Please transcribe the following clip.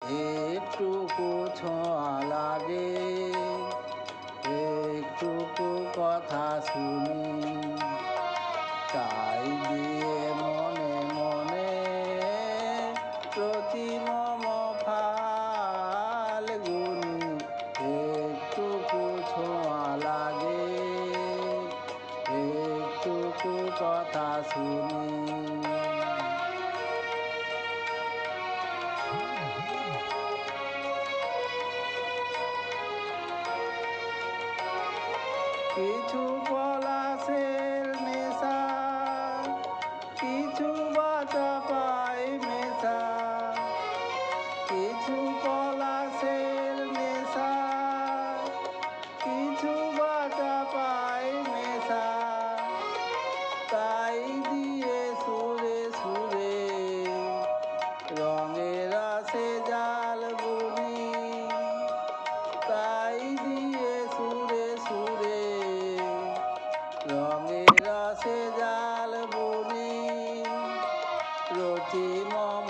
একটুকু ছোঁয়া লাগে, একটুকু কথা শুনি, তাই দিয়ে মনে মনে প্রতি মম ফাল্গুনি। একটুকু ছোঁয়া লাগে, একটুকু কথা শুনি। কিছু পলাশের নেশা, কিছু বাঁচা পায় মেশা, কিছু পলাশের নেশা, কিছু বাঁচা পায় মেশা, তাই দিয়ে সুরে সুরে রঙের আসে জাল বুনি, তাই দিয়ে সুরে সুরে রঙের আসে জাল বুনি। রচি মম